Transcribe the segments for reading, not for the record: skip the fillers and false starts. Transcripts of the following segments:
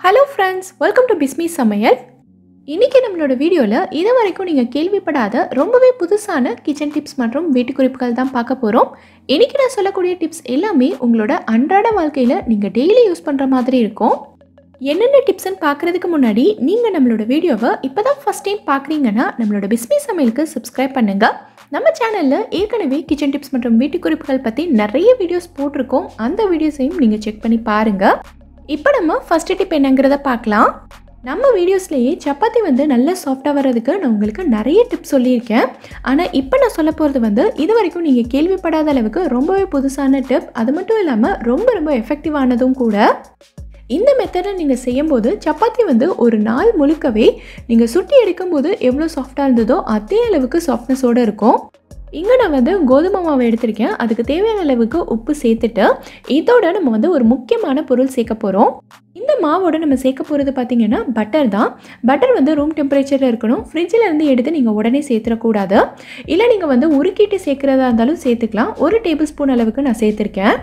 Hello friends, welcome to Bismi Samayal. இன்னைக்கு நம்மளோட வீடியோல இது வரைக்கும் நீங்க கேள்விப்படாத ரொம்பவே புதுசான கிச்சன் டிப்ஸ் மற்றும் வீட்டு குறிப்புகள் தான் பார்க்க போறோம். இன்னைக்கு நான் சொல்லக்கூடிய டிப்ஸ் எல்லாமே உங்களோட அன்றாட வாழ்க்கையில நீங்க டெய்லி யூஸ் பண்ற மாதிரி இருக்கும். என்னென்ன டிப்ஸ்னு பார்க்கிறதுக்கு முன்னாடி நீங்க நம்மளோட வீடியோவை இப்பதான் ஃபர்ஸ்ட் டைம் பார்க்கறீங்கன்னா நம்மளோட பிஸ்மி சமையலுக்கு சப்ஸ்கிரைப் பண்ணுங்க. நம்ம சேனல்ல ஏற்கனவே கிச்சன் டிப்ஸ் மற்றும் வீட்டு குறிப்புகள் பத்தி நிறைய வீடியோஸ் போட்டிருக்கோம். அந்த வீடியோஸையும் நீங்க செக் பண்ணி பாருங்க. இப்போ நம்ம ஃபர்ஸ்ட் டிப் என்னங்கிறத பார்க்கலாம். நம்ம வீடியோஸ்லேயே சப்பாத்தி நல்ல சாஃப்டாக வர்றதுக்கு நான் உங்களுக்கு நிறைய டிப்ஸ் சொல்லியிருக்கேன். ஆனால் இப்போ நான் சொல்ல போகிறது இது வரைக்கும் நீங்கள் கேள்விப்படாத அளவுக்கு ரொம்பவே புதுசான டிப். அது மட்டும் இல்லாமல் ரொம்ப எஃபெக்டிவானதும் கூட. இந்த மெத்தடை நீங்கள் செய்யும்போது சப்பாத்தி ஒரு நாள் முழுக்கவே நீங்கள் சுட்டி எடுக்கும்போது எவ்வளோ சாஃப்டாக இருந்ததோ அதே அளவுக்கு சாஃப்ட்னஸோடு இருக்கும். இங்கே நான் கோதுமை மாவு எடுத்திருக்கேன். அதுக்கு தேவையான அளவுக்கு உப்பு சேர்த்துட்டு இதோட நம்ம ஒரு முக்கியமான பொருள் சேர்க்க போகிறோம். இந்த மாவோட நம்ம சேர்க்க போகிறது பார்த்திங்கன்னா பட்டர் தான். பட்டர் ரூம் டெம்பரேச்சரில் இருக்கணும். ஃப்ரிட்ஜில் இருந்து எடுத்து நீங்கள் உடனே சேர்த்துடக்கூடாது. இல்லை நீங்கள் உருக்கிட்டு சேர்க்குறதா இருந்தாலும் சேர்த்துக்கலாம். 1 டேபிள் ஸ்பூன் அளவுக்கு நான் சேர்த்துருக்கேன்.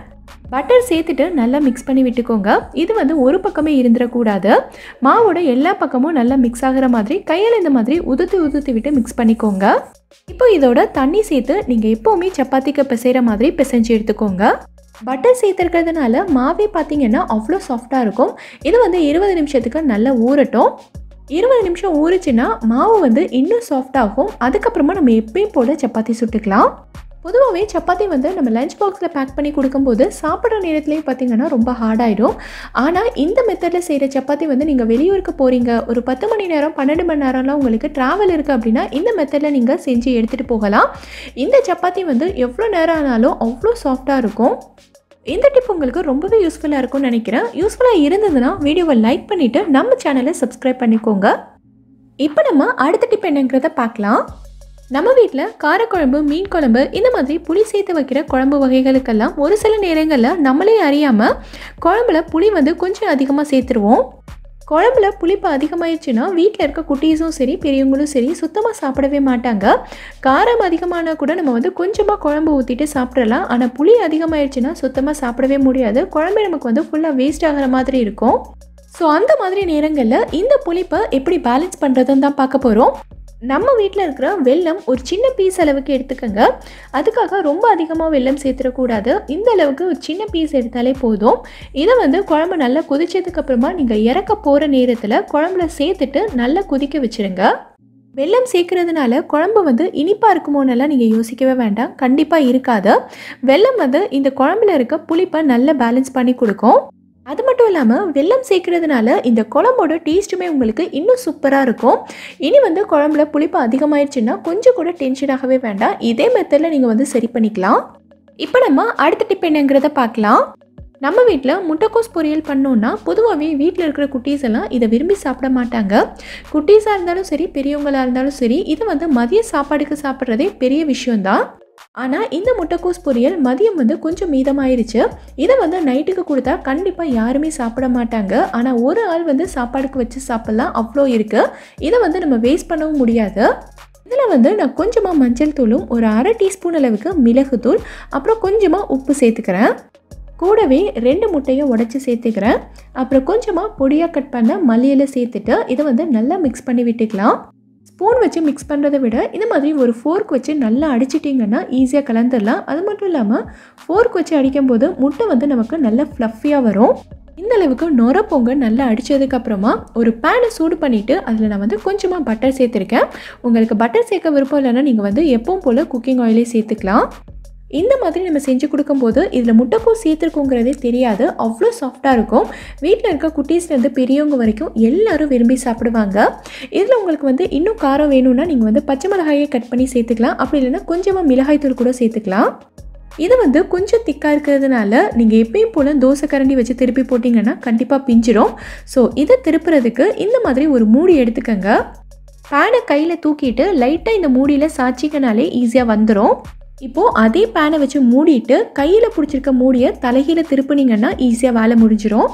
பட்டர் சேர்த்துட்டு நல்லா மிக்ஸ் பண்ணி விட்டுக்கோங்க. இது ஒரு பக்கமே இருந்துடக்கூடாது. மாவோட எல்லா பக்கமும் நல்லா மிக்ஸ் ஆகிற மாதிரி கையில் இந்த மாதிரி உதுத்து விட்டு மிக்ஸ் பண்ணிக்கோங்க. இப்போ இதோட தண்ணி சேர்த்து நீங்கள் எப்போவுமே சப்பாத்திக்கு பிசைகிற மாதிரி பிசைஞ்சு எடுத்துக்கோங்க. பட்டர் சேர்த்துருக்கிறதுனால மாவே பார்த்தீங்கன்னா அவ்வளோ சாஃப்டாக இருக்கும். இது 20 நிமிஷத்துக்கு நல்லா ஊறட்டும். 20 நிமிஷம் ஊறிச்சுன்னா மாவு இன்னும் சாஃப்டாகும். அதுக்கப்புறமா நம்ம எப்பயும் போல் சப்பாத்தி சுட்டுக்கலாம். பொதுவாகவே சப்பாத்தி நம்ம லஞ்ச் பாக்ஸில் பேக் பண்ணி கொடுக்கும்போது சாப்பிட்ற நேரத்துலேயும் பார்த்திங்கன்னா ரொம்ப ஹார்டாயிடும். ஆனால் இந்த மெத்தடில் செய்கிற சப்பாத்தி நீங்கள் வெளியூருக்கு போகிறீங்க, ஒரு 10 மணி நேரம் 12 மணி நேரம்லாம் உங்களுக்கு ட்ராவல் இருக்குது அப்படின்னா இந்த மெத்தடில் நீங்கள் செஞ்சு எடுத்துகிட்டு போகலாம். இந்த சப்பாத்தி எவ்வளோ நேரம் ஆனாலும் அவ்வளோ சாஃப்டாக இருக்கும். இந்த டிப் உங்களுக்கு ரொம்பவே யூஸ்ஃபுல்லாக இருக்கும்னு நினைக்கிறேன். யூஸ்ஃபுல்லாக இருந்ததுன்னா வீடியோவை லைக் பண்ணிவிட்டு நம்ம சேனலை சப்ஸ்கிரைப் பண்ணிக்கோங்க. இப்போ நம்ம அடுத்த டிப் என்னங்கிறத பார்க்கலாம். நம்ம வீட்டில் காரக்குழம்பு, மீன் குழம்பு இந்த மாதிரி புளி சேர்த்து வைக்கிற குழம்பு வகைகளுக்கெல்லாம் ஒரு சில நேரங்களில் நம்மளே அறியாமல் குழம்புல புளி கொஞ்சம் அதிகமாக சேர்த்துருவோம். குழம்புல புளிப்பு அதிகமாகிடுச்சுன்னா வீட்டில் இருக்க குட்டீஸும் சரி பெரியவங்களும் சரி சுத்தமாக சாப்பிடவே மாட்டாங்க. காரம் அதிகமானால் கூட நம்ம கொஞ்சமாக குழம்பு ஊற்றிட்டு சாப்பிட்றலாம். ஆனால் புளி அதிகமாகிடுச்சுன்னா சுத்தமாக சாப்பிடவே முடியாது. குழம்பு நமக்கு ஃபுல்லாக வேஸ்ட் ஆகிற மாதிரி இருக்கும். ஸோ அந்த மாதிரி நேரங்களில் இந்த புளிப்பை எப்படி பேலன்ஸ் பண்ணுறதுன்னு தான் பார்க்க போகிறோம். நம்ம வீட்டில் இருக்கிற வெல்லம் ஒரு சின்ன பீஸ் அளவுக்கு எடுத்துக்கோங்க. அதுக்காக ரொம்ப அதிகமாக வெல்லம் சேர்த்துடக்கூடாது. இந்த அளவுக்கு ஒரு சின்ன பீஸ் எடுத்தாலே போதும். இதை குழம்பு நல்லா கொதிச்சதுக்கப்புறமா நீங்கள் இறக்க போகிற நேரத்தில் குழம்புல சேர்த்துட்டு நல்லா கொதிக்க வச்சுருங்க. வெல்லம் சேர்க்கறதுனால குழம்பு இனிப்பாக இருக்குமோன்னெல்லாம் நீங்கள் யோசிக்கவே வேண்டாம். கண்டிப்பாக இருக்காது. வெல்லம் இந்த குழம்புல இருக்க புளிப்பை நல்லா பேலன்ஸ் பண்ணி கொடுக்கும். அது மட்டும் இல்லாமல் வெல்லம் சேர்க்கறதுனால இந்த குழம்போட டேஸ்ட்டுமே உங்களுக்கு இன்னும் சூப்பராக இருக்கும். இனி குழம்புல புளிப்பு அதிகமாகிடுச்சுன்னா கொஞ்சம் கூட டென்ஷனாகவே வேண்டாம். இதே மெத்தடில் நீங்கள் சரி பண்ணிக்கலாம். இப்போ நம்ம அடுத்த டிப் என்னங்கிறத பார்க்கலாம். நம்ம வீட்டில் முட்டைக்கோஸ் பொரியல் பண்ணோன்னா பொதுவாகவே வீட்டில் இருக்கிற குட்டீஸ் எல்லாம் இதை விரும்பி சாப்பிட மாட்டாங்க. குட்டீஸாக இருந்தாலும் சரி பெரியவங்களாக இருந்தாலும் சரி இது மதிய சாப்பாடுக்கு சாப்பிட்றதே பெரிய விஷயம்தான். ஆனால் இந்த முட்டைக்கோஸ் பொரியல் மதியம் கொஞ்சம் மீதமாயிருச்சு. இதை நைட்டுக்கு கொடுத்தா கண்டிப்பாக யாருமே சாப்பிட மாட்டாங்க. ஆனால் ஒரு ஆள் சாப்பாடுக்கு வச்சு சாப்பிட்லாம், அவ்வளோ இருக்குது. இதை நம்ம வேஸ்ட் பண்ணவும் முடியாது. இதில் நான் கொஞ்சமாக மஞ்சள் தூளும் ஒரு 1/2 டீஸ்பூன் அளவுக்கு மிளகுத்தூள் அப்புறம் கொஞ்சமாக உப்பு சேர்த்துக்கிறேன். கூடவே 2 முட்டையை உடைச்சி சேர்த்துக்கிறேன். அப்புறம் கொஞ்சமாக பொடியாக கட் பண்ண மல்லியில சேர்த்துட்டு இதை நல்லா மிக்ஸ் பண்ணி விட்டுக்கலாம். ஸ்பூன் வச்சு மிக்ஸ் பண்ணுறதை விட இந்த மாதிரி ஒரு ஃபோர்க் வச்சு நல்லா அடிச்சிட்டிங்கன்னா ஈஸியாக கலந்துடலாம். அது மட்டும் இல்லாமல் ஃபோர்க் வச்சு அடிக்கும்போது முட்டை நமக்கு நல்லா ஃப்ளஃபியாக வரும். இந்த அளவுக்கு நொர பொங்க நல்லா அடித்ததுக்கப்புறமா ஒரு பேனை சூடு பண்ணிவிட்டு அதில் நான் கொஞ்சமாக பட்டர் சேர்த்துருக்கேன். உங்களுக்கு பட்டர் சேர்க்க விருப்பம் இல்லைன்னா நீங்கள் எப்பவும் போல் குக்கிங் ஆயிலே சேர்த்துக்கலாம். இந்த மாதிரி நம்ம செஞ்சு கொடுக்கும்போது இதில் முட்டைக்கோஸ் சேர்த்துருக்கோங்கிறதே தெரியாது. அவ்வளோ சாஃப்டாக இருக்கும். வீட்டில் இருக்க குட்டீஸ்லேருந்து பெரியவங்க வரைக்கும் எல்லாரும் விரும்பி சாப்பிடுவாங்க. இதில் உங்களுக்கு இன்னும் காரம் வேணும்னா நீங்கள் பச்சை மிளகாயை கட் பண்ணி சேர்த்துக்கலாம். அப்படி இல்லைன்னா கொஞ்சமாக மிளகாய் தூள் கூட சேர்த்துக்கலாம். இது கொஞ்சம் திக்காக இருக்கிறதுனால நீங்கள் எப்பயும் போல் தோசை கரண்டி வச்சு திருப்பி போட்டிங்கன்னா கண்டிப்பாக பிஞ்சிடும். ஸோ இதை திருப்புறதுக்கு இந்த மாதிரி ஒரு மூடி எடுத்துக்கோங்க. பேனை கையில் தூக்கிட்டு லைட்டாக இந்த மூடியில் சாய்ச்சிக்கனாலே ஈஸியாக வந்துடும். இப்போது அதே பேனை வச்சு மூடிட்டு கையில் பிடிச்சிருக்க மூடியை தலைகீழ திருப்பினீங்கன்னா ஈஸியாக வேலை முடிஞ்சிடும்.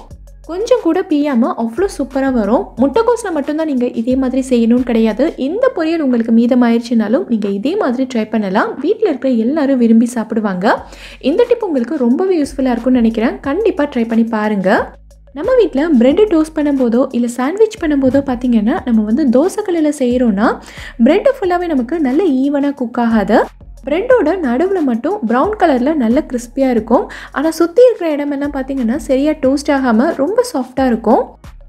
கொஞ்சம் கூட பியாமல் அவ்வளோ சூப்பராக வரும். முட்டைக்கோஸில் மட்டும்தான் நீங்கள் இதே மாதிரி செய்யணும்னு கிடையாது. இந்த பொரியல் உங்களுக்கு மீதமாயிருச்சுனாலும் நீங்கள் இதே மாதிரி ட்ரை பண்ணலாம். வீட்டில் இருக்கிற எல்லாரும் விரும்பி சாப்பிடுவாங்க. இந்த டிப் உங்களுக்கு ரொம்பவே யூஸ்ஃபுல்லாக இருக்கும்னு நினைக்கிறேன். கண்டிப்பாக ட்ரை பண்ணி பாருங்கள். நம்ம வீட்டில் பிரெட்டு டோஸ்ட் பண்ணும்போதோ இல்லை சாண்ட்விச் பண்ணும்போதோ பார்த்திங்கன்னா நம்ம வந்து தோசைக்கல்லில் செய்கிறோன்னா பிரெட்டு ஃபுல்லாகவே நமக்கு நல்ல ஈவனாக குக் ஆகாது. பிரெட்டோட நடுவில் மட்டும் ப்ரௌன் கலரில் நல்ல கிறிஸ்பியாக இருக்கும். ஆனால் சுற்றி இருக்கிற இடமெல்லாம் பார்த்திங்கன்னா சரியாக டோஸ்ட் ஆகாமல் ரொம்ப சாஃப்டாக இருக்கும்.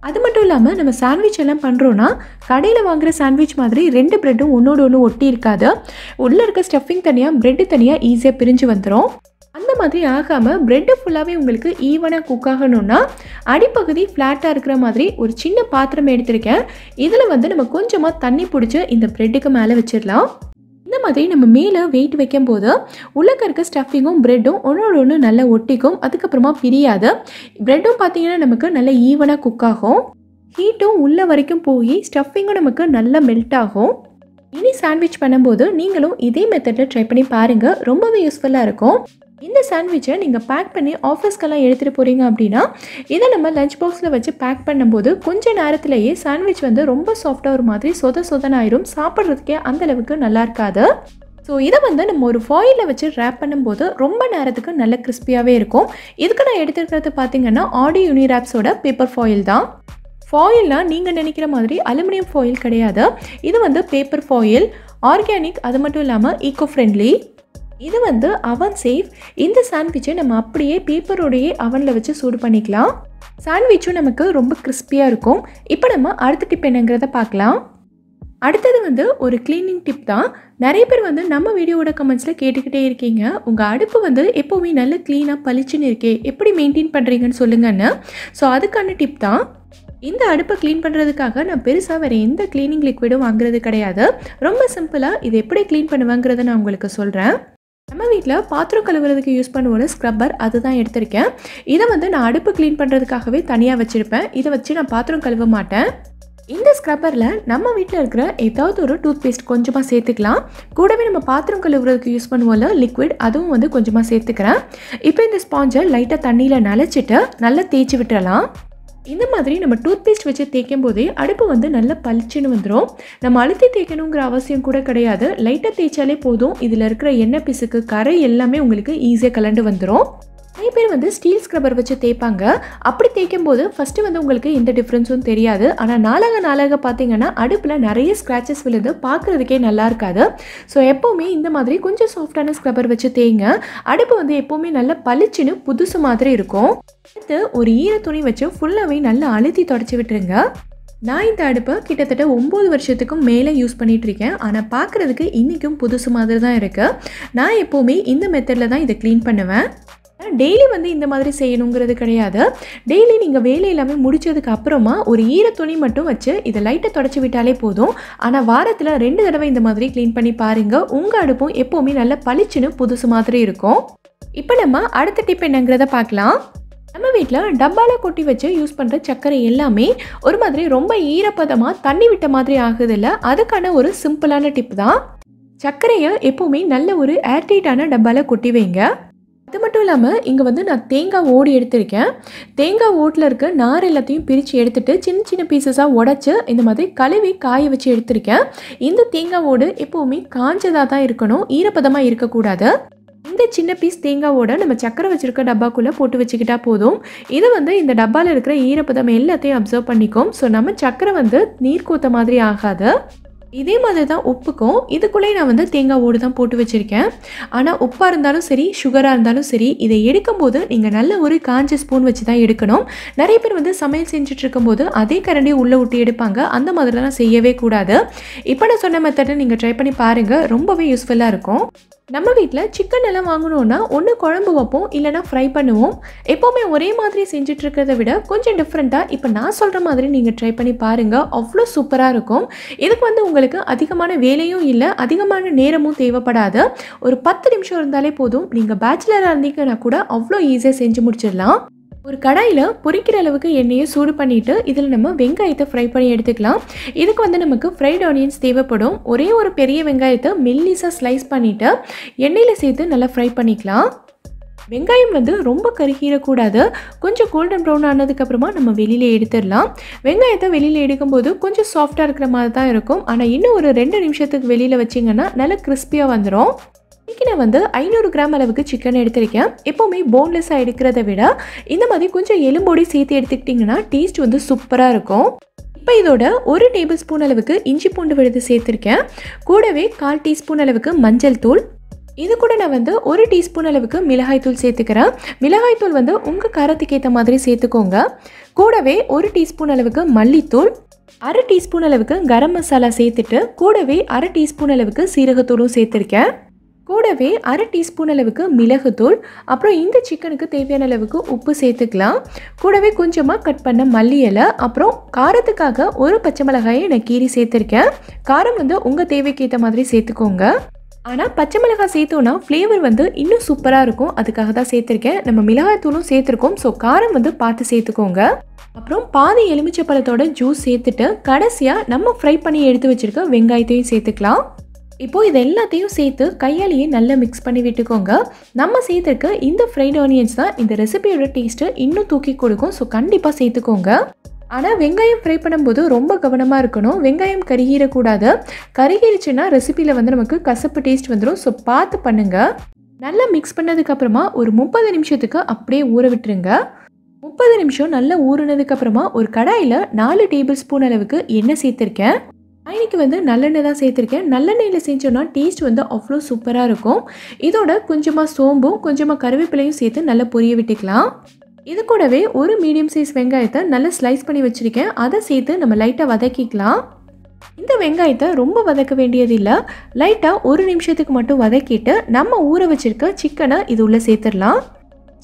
அது மட்டும் இல்லாமல் நம்ம சாண்ட்விச் எல்லாம் பண்ணுறோன்னா கடையில் வாங்குகிற சாண்ட்விச் மாதிரி 2 பிரெட்டும் ஒன்றோடு ஒன்று ஒட்டி இருக்காது. உள்ளே இருக்க ஸ்டஃபிங் தனியாக பிரெட்டு தனியாக ஈஸியாக பிரிஞ்சு வந்துடும். அந்த மாதிரி ஆகாமல் பிரெட்டு ஃபுல்லாகவே உங்களுக்கு ஈவனாக குக் ஆகணும்னா அடிப்பகுதி ஃப்ளாட்டாக இருக்கிற மாதிரி ஒரு சின்ன பாத்திரம் எடுத்திருக்கேன். இதில் வந்து நம்ம கொஞ்சமாக தண்ணி பிடிச்சி இந்த பிரெட்டுக்கு மேலே வச்சிடலாம். இந்த மாதிரி நம்ம மேலே வெயிட் வைக்கும்போது உள்ளக்க இருக்க ஸ்டஃபிங்கும் பிரெட்டும் ஒன்றோட ஒன்று நல்லா ஒட்டிக்கும். அதுக்கப்புறமா பிரியாது. பிரெட்டும் பார்த்திங்கன்னா நமக்கு நல்ல ஈவனாக குக் ஆகும். ஹீட்டும் உள்ள வரைக்கும் போய் ஸ்டஃபிங்கும் நமக்கு நல்லா மெல்ட் ஆகும். இனி சாண்ட்விச் பண்ணும்போது நீங்களும் இதே மெத்தடில் ட்ரை பண்ணி பாருங்கள். ரொம்பவே யூஸ்ஃபுல்லாக இருக்கும். இந்த சாண்ட்விச்சை நீங்கள் பேக் பண்ணி ஆஃபீஸ்க்கெல்லாம் எடுத்துகிட்டு போகிறீங்க அப்படின்னா இதை நம்ம லஞ்ச் பாக்ஸில் வச்சு பேக் பண்ணும்போது கொஞ்சம் நேரத்திலேயே சாண்ட்விச் வந்து ரொம்ப சாஃப்டாக ஒரு மாதிரி சொதனாயிரும். சாப்பிட்றதுக்கே அந்தளவுக்கு நல்லா இருக்காது. ஸோ இதை வந்து நம்ம ஒரு ஃபாயிலில் வச்சு ரேப் பண்ணும்போது ரொம்ப நேரத்துக்கு நல்ல கிறிஸ்பியாகவே இருக்கும். இதுக்கு நான் எடுத்துருக்கிறது பார்த்திங்கன்னா ஆடி யூனிராப்ஸோட பேப்பர் ஃபாயில் தான். ஃபாயில்னால் நீங்கள் நினைக்கிற மாதிரி அலுமினியம் ஃபாயில் கிடையாது. இது வந்து பேப்பர் ஃபாயில், ஆர்கானிக், அது மட்டும் இல்லாமல் ஈக்கோ ஃப்ரெண்ட்லி. இது வந்து அவன் சேஃப். இந்த சாண்ட்விச்சை நம்ம அப்படியே பேப்பரோடையே அவனில் வச்சு சூடு பண்ணிக்கலாம். சாண்ட்விச்சும் நமக்கு ரொம்ப கிறிஸ்பியாக இருக்கும். இப்போ நம்ம அடுத்த டிப் என்னங்கிறத பார்க்கலாம். அடுத்தது வந்து ஒரு க்ளீனிங் டிப் தான். நிறைய பேர் வந்து நம்ம வீடியோவோட கமெண்ட்ஸில் கேட்டுக்கிட்டே இருக்கீங்க, உங்கள் அடுப்பு வந்து எப்போவுமே நல்ல க்ளீனாக பளிச்சுன்னு இருக்கே, எப்படி மெயின்டைன் பண்ணுறீங்கன்னு சொல்லுங்கன்னு. ஸோ அதுக்கான டிப் தான். இந்த அடுப்பை க்ளீன் பண்ணுறதுக்காக நான் பெருசாக வேறு எந்த க்ளீனிங் லிக்விடும் வாங்குறது கிடையாது. ரொம்ப சிம்பிளாக இது எப்படி க்ளீன் பண்ணுவேங்கிறத நான் உங்களுக்கு சொல்கிறேன். நம்ம வீட்டில் பாத்திரம் கழுவுறதுக்கு யூஸ் பண்ணுவோம் ஸ்க்ரப்பர், அதுதான் எடுத்திருக்கேன். இதை வந்து நான் அடுப்பு க்ளீன் பண்ணுறதுக்காகவே தனியாக வச்சுருப்பேன். இதை வச்சு நான் பாத்திரம் கழுவ மாட்டேன். இந்த ஸ்க்ரப்பரில் நம்ம வீட்டில் இருக்கிற ஏதாவது ஒரு டூத் பேஸ்ட் கொஞ்சமாக சேர்த்துக்கலாம். கூடவே நம்ம பாத்திரம் கழுவுறதுக்கு யூஸ் பண்ணுவோம்ல லிக்விட், அதுவும் வந்து கொஞ்சமாக சேர்த்துக்கிறேன். இப்போ இந்த ஸ்பாஞ்சை லைட்டாக தண்ணியில் நனைச்சிட்டு நல்லா தேய்ச்சி விட்டுறலாம். இந்த மாதிரி நம்ம டூத் பேஸ்ட் வச்சு தேய்க்கும் போதே அடுப்பு வந்து நல்லா பளிச்சுன்னு வந்துடும். நம்ம அழுத்தி தேய்க்கணுங்கிற அவசியம் கூட கிடையாது. லைட்டாக தேய்ச்சாலே போதும். இதில் இருக்கிற எண்ணெய் பிசுக்கு கரை எல்லாமே உங்களுக்கு ஈஸியாக கலண்டு வந்துடும். நிறைய பேர் வந்து ஸ்டீல் ஸ்க்ரப்பர் வச்சு தேய்ப்பாங்க. அப்படி தேய்க்கும் போது ஃபஸ்ட்டு வந்து உங்களுக்கு எந்த டிஃப்ரென்ஸும் தெரியாது. ஆனால் நாளாக பார்த்தீங்கன்னா அடுப்பில் நிறைய ஸ்க்ராச்சஸ் விழுது, பார்க்குறதுக்கே நல்லா இருக்காது. ஸோ எப்போவுமே இந்த மாதிரி கொஞ்சம் சாஃப்டான ஸ்க்ரப்பர் வச்சு தேய்ங்க. அடுப்பு வந்து எப்போவுமே நல்லா பளிச்சுன்னு புதுசு மாதிரி இருக்கும். அடுத்து ஒரு ஈர துணி வச்சு ஃபுல்லாகவே நல்லா அழுத்தி தொடச்சி விட்டுருங்க. நான் இந்த அடுப்பை கிட்டத்தட்ட 9 வருஷத்துக்கும் மேலே யூஸ் பண்ணிகிட்ருக்கேன். ஆனால் பார்க்குறதுக்கு இன்றைக்கும் புதுசு மாதிரி தான் இருக்குது. நான் எப்போவுமே இந்த மெத்தடில் தான் இதை க்ளீன் பண்ணுவேன். டெய்லி வந்து இந்த மாதிரி செய்யணுங்கிறது கிடையாது. டெய்லி நீங்கள் வேலை எல்லாமே முடித்ததுக்கு அப்புறமா ஒரு ஈர துணி மட்டும் வச்சு இதை லைட்டாக தொடச்சி விட்டாலே போதும். ஆனால் வாரத்தில் 2 தடவை இந்த மாதிரி க்ளீன் பண்ணி பாருங்கள். உங்கள் அடுப்பும் எப்போவுமே நல்ல பளிச்சுன்னு புதுசு மாதிரி இருக்கும். இப்போ நம்ம அடுத்த டிப் என்னங்கிறத பார்க்கலாம். நம்ம வீட்டில் டப்பாவில் கொட்டி வச்சு யூஸ் பண்ணுற சர்க்கரை எல்லாமே ஒரு மாதிரி ரொம்ப ஈரப்பதமாக தண்ணி விட்ட மாதிரி ஆகுதில்ல, அதுக்கான ஒரு சிம்பிளான டிப் தான். சர்க்கரையை எப்போவுமே நல்ல ஒரு ஏர்டைட்டான டப்பாவில் கொட்டி வைங்க. அது மட்டும் இல்லாமல் இங்கே வந்து நான் தேங்காய் ஓடு எடுத்திருக்கேன். தேங்காய் ஓட்டில் இருக்க நார் எல்லாத்தையும் பிரித்து எடுத்துகிட்டு சின்ன சின்ன பீசஸாக உடச்சி இந்த மாதிரி கழுவி காய வச்சு எடுத்திருக்கேன். இந்த தேங்காய் ஓடு எப்போவுமே காஞ்சதாக தான் இருக்கணும், ஈரப்பதமாக இருக்கக்கூடாது. இந்த சின்ன பீஸ் தேங்காவோட நம்ம சக்கரை வச்சுருக்க டப்பாக்குள்ளே போட்டு வச்சுக்கிட்டா போதும். இது வந்து இந்த டப்பாவில் இருக்கிற ஈரப்பதம் எல்லாத்தையும் அப்சர்வ் பண்ணிக்கும். ஸோ நம்ம சக்கரை வந்து நீர் கோத்த மாதிரி ஆகாது. இதே மாதிரி தான் உப்புக்கும். இதுக்குள்ளே நான் வந்து தேங்காய் ஓடு தான் போட்டு வச்சுருக்கேன். ஆனால் உப்பாக இருந்தாலும் சரி, சுகராக இருந்தாலும் சரி, இதை எடுக்கும்போது நீங்கள் நல்ல ஒரு காஞ்ச ஸ்பூன் வச்சு தான் எடுக்கணும். நிறைய பேர் வந்து சமையல் செஞ்சுட்டு இருக்கும்போது அதே கரண்டியை உள்ளே விட்டு எடுப்பாங்க. அந்த மாதிரிலாம் செய்யவே கூடாது. இப்போ நான் சொன்ன மெத்தடை நீங்கள் ட்ரை பண்ணி பாருங்கள். ரொம்பவே யூஸ்ஃபுல்லாக இருக்கும். நம்ம வீட்டில் சிக்கன் எல்லாம் வாங்கணுன்னா ஒன்று குழம்பு வைப்போம், இல்லைனா ஃப்ரை பண்ணுவோம். எப்போவுமே ஒரே மாதிரி செஞ்சுட்டு இருக்கிறத விட கொஞ்சம் டிஃப்ரெண்ட்டாக இப்போ நான் சொல்கிற மாதிரி நீங்கள் ட்ரை பண்ணி பாருங்கள். அவ்வளோ சூப்பராக இருக்கும். இதுக்கு வந்து உங்களுக்கு அதிகமான வேலையும் இல்லை, அதிகமான நேரமும் தேவைப்படாது. ஒரு 10 நிமிஷம் இருந்தாலே போதும். நீங்கள் பேச்சுலராக இருந்தீங்கன்னா கூட அவ்வளோ ஈஸியாக செஞ்சு முடிச்சிடலாம். ஒரு கடாயில் பொரிக்கிற அளவுக்கு எண்ணெயை சூடு பண்ணிவிட்டு இதில் நம்ம வெங்காயத்தை ஃப்ரை பண்ணி எடுத்துக்கலாம். இதுக்கு வந்து நமக்கு ஃப்ரைட் ஆனியன்ஸ் தேவைப்படும். ஒரே ஒரு பெரிய வெங்காயத்தை மெல்லிஸாக ஸ்லைஸ் பண்ணிவிட்டு எண்ணெயில் சேர்த்து நல்லா ஃப்ரை பண்ணிக்கலாம். வெங்காயம் வந்து ரொம்ப கருகிடக்கூடாது. கொஞ்சம் கோல்டன் ப்ரௌன் ஆனதுக்கப்புறமா நம்ம வெளியில் எடுத்துடலாம். வெங்காயத்தை வெளியில் எடுக்கும்போது கொஞ்சம் சாஃப்டாக இருக்கிற மாதிரி தான் இருக்கும். ஆனால் இன்னும் ஒரு 2 நிமிஷத்துக்கு வெளியில் வச்சிங்கன்னா நல்லா கிறிஸ்பியாக வந்துடும். இன்றைக்கி நான் வந்து 500 கிராம் அளவுக்கு சிக்கன் எடுத்திருக்கேன். எப்போவுமே போன்லெஸ்ஸாக எடுக்கிறத விட இந்த மாதிரி கொஞ்சம் எலும்போடு சேர்த்து எடுத்துக்கிட்டிங்கன்னா டேஸ்ட் வந்து சூப்பராக இருக்கும். இப்போ இதோட 1 டேபிள் ஸ்பூன் அளவுக்கு இஞ்சி பூண்டு விழுது சேர்த்துருக்கேன். கூடவே 1/4 டீஸ்பூன் அளவுக்கு மஞ்சள் தூள். இது கூட நான் வந்து 1 டீஸ்பூன் அளவுக்கு மிளகாய் தூள் சேர்த்துக்கிறேன். மிளகாய் தூள் வந்து உங்கள் காரத்துக்கு ஏற்ற மாதிரி சேர்த்துக்கோங்க. கூடவே 1 டீஸ்பூன் அளவுக்கு மல்லித்தூள், 1/2 டீஸ்பூன் அளவுக்கு கரம் மசாலா சேர்த்துட்டு கூடவே 1/2 டீஸ்பூன் அளவுக்கு சீரகத்தூளும் சேர்த்துருக்கேன். கூடவே 1/2 டீஸ்பூன் அளவுக்கு மிளகுத்தூள், அப்புறம் இந்த சிக்கனுக்கு தேவையான அளவுக்கு உப்பு சேர்த்துக்கலாம். கூடவே கொஞ்சமாக கட் பண்ண மல்லி இலை, அப்புறம் காரத்துக்காக 1 பச்சை மிளகாயை நான் கீறி சேர்த்துருக்கேன். காரம் வந்து உங்கள் தேவைக்கு ஏற்ற மாதிரி சேர்த்துக்கோங்க. ஆனால் பச்சை மிளகாய் சேர்த்தோன்னா ஃப்ளேவர் வந்து இன்னும் சூப்பராக இருக்கும். அதுக்காக தான் சேர்த்துருக்கேன். நம்ம மிளகாய் தூளும் சேர்த்துருக்கோம். ஸோ காரம் வந்து பார்த்து சேர்த்துக்கோங்க. அப்புறம் பாதி எலுமிச்சை பழத்தோட ஜூஸ் சேர்த்துட்டு கடைசியாக நம்ம ஃப்ரை பண்ணி எடுத்து வச்சுருக்க வெங்காயத்தையும் சேர்த்துக்கலாம். இப்போது இது எல்லாத்தையும் சேர்த்து கையாலேயே நல்லா மிக்ஸ் பண்ணி விட்டுக்கோங்க. நம்ம சேர்த்துருக்க இந்த ஃப்ரைட் ஆனியன்ஸ் தான் இந்த ரெசிபியோட டேஸ்ட்டு இன்னும் தூக்கி கொடுக்கும். ஸோ கண்டிப்பாக சேர்த்துக்கோங்க. ஆனால் வெங்காயம் ஃப்ரை பண்ணும்போது ரொம்ப கவனமாக இருக்கணும். வெங்காயம் கருகிடக்கூடாது. கருகிருச்சுன்னா ரெசிபியில் வந்து நமக்கு கசப்பு டேஸ்ட் வந்துடும். ஸோ பார்த்து பண்ணுங்கள். நல்லா மிக்ஸ் பண்ணதுக்கப்புறமா ஒரு 30 நிமிஷத்துக்கு அப்படியே ஊற விட்டுருங்க. 30 நிமிஷம் நல்லா ஊறினதுக்கப்புறமா ஒரு கடாயில் 4 டேபிள் ஸ்பூன் அளவுக்கு எண்ணெய் சேர்த்துருக்கேன். இன்னைக்கு வந்து நல்லெண்ணெய் தான் சேர்த்துருக்கேன். நல்லெண்ணெயில் செஞ்சோன்னா டேஸ்ட் வந்து அவ்வளோ சூப்பராக இருக்கும். இதோட கொஞ்சமாக சோம்பும் கொஞ்சமாக கருவேப்பிலையும் சேர்த்து நல்லா பொரிய விட்டுக்கலாம். இது கூடவே ஒரு மீடியம் சைஸ் வெங்காயத்தை நல்லா ஸ்லைஸ் பண்ணி வச்சுருக்கேன். அதை சேர்த்து நம்ம லைட்டாக வதக்கிக்கலாம். இந்த வெங்காயத்தை ரொம்ப வதக்க வேண்டியதில்லை. லைட்டாக 1 நிமிஷத்துக்கு மட்டும் வதக்கிட்டு நம்ம ஊற வச்சுருக்க சிக்கனை இது உள்ளே சேர்த்துடலாம்.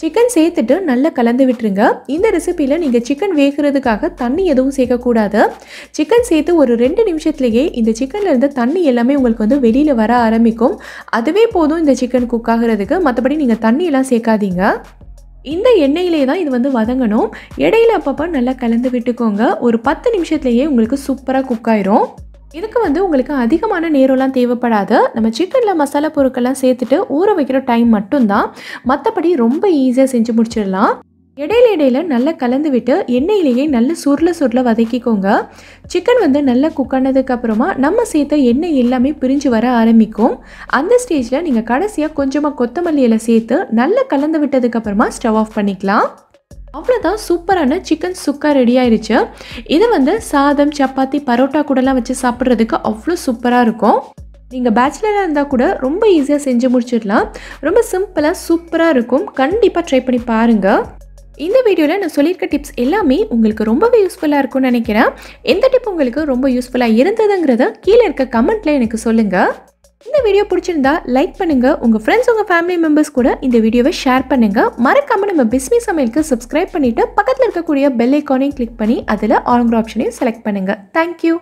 சிக்கன் சேர்த்துட்டு நல்லா கலந்து விட்டுருங்க. இந்த ரெசிபியில் நீங்கள் சிக்கன் வேகிறதுக்காக தண்ணி எதுவும் சேர்க்கக்கூடாது. சிக்கன் சேர்த்து ஒரு 2 நிமிஷத்துலேயே இந்த சிக்கன்லேருந்து தண்ணி எல்லாமே உங்களுக்கு வந்து வெளியில் வர ஆரம்பிக்கும். அதுவே போதும் இந்த சிக்கன் குக் ஆகிறதுக்கு. மற்றபடி நீங்கள் தண்ணியெல்லாம் சேர்க்காதீங்க. இந்த எண்ணெயிலே தான் இது வந்து வதங்கணும். இடையில அப்பப்போ நல்லா கலந்து விட்டுக்கோங்க. ஒரு 10 நிமிஷத்துலேயே உங்களுக்கு சூப்பராக குக் ஆயிரும். இதுக்கு வந்து உங்களுக்கு அதிகமான நேரம்லாம் தேவைப்படாது. நம்ம சிக்கனில் மசாலா பொருட்கள்லாம் சேர்த்துட்டு ஊற வைக்கிற டைம் மட்டும்தான். மற்றபடி ரொம்ப ஈஸியாக செஞ்சு முடிச்சிடலாம். இடையில நல்லா கலந்து விட்டு எண்ணெயிலேயே நல்ல சுருள வதக்கிக்கோங்க. சிக்கன் வந்து நல்லா குக் ஆனதுக்கப்புறமா நம்ம சேர்த்த எண்ணெய் எல்லாமே பிரிஞ்சு வர ஆரம்பிக்கும். அந்த ஸ்டேஜில் நீங்கள் கடைசியாக கொஞ்சமாக கொத்தமல்லி இலை சேர்த்து நல்லா கலந்து விட்டதுக்கப்புறமா ஸ்டவ் ஆஃப் பண்ணிக்கலாம். அவ்வளோதான், சூப்பரான சிக்கன் சுக்கா ரெடி ஆயிடுச்சு. இது வந்து சாதம், சப்பாத்தி, பரோட்டா கூடலாம் வச்சு சாப்பிட்றதுக்கு அவ்வளோ சூப்பராக இருக்கும். நீங்கள் பேச்சுலராக இருந்தால் கூட ரொம்ப ஈஸியாக செஞ்சு முடிச்சிடலாம். ரொம்ப சிம்பிளாக சூப்பராக இருக்கும். கண்டிப்பாக ட்ரை பண்ணி பாருங்கள். இந்த வீடியோவில் நான் சொல்லியிருக்க டிப்ஸ் எல்லாமே உங்களுக்கு ரொம்பவே யூஸ்ஃபுல்லாக இருக்கும்னு நினைக்கிறேன். எந்த டிப் உங்களுக்கு ரொம்ப யூஸ்ஃபுல்லாக இருந்ததுங்கிறத கீழே இருக்க கமெண்ட்டில் எனக்கு சொல்லுங்கள். இந்த வீடியோ பிடிச்சிருந்தா லைக் பண்ணுங்கள். உங்கள் ஃப்ரெண்ட்ஸ், உங்கள் ஃபேமிலி மெம்பர்ஸ் கூட இந்த வீடியோவை ஷேர் பண்ணுங்கள். மறக்காமல் நம்ம பிஸ்மி சமையலுக்கு சப்ஸ்கிரைப் பண்ணிவிட்டு பக்கத்தில் இருக்கக்கூடிய பெல் ஐக்கானையும் கிளிக் பண்ணி அதில் ஆல்ங்கிற ஆப்ஷனையும் செலக்ட் பண்ணுங்கள். தேங்க்யூ.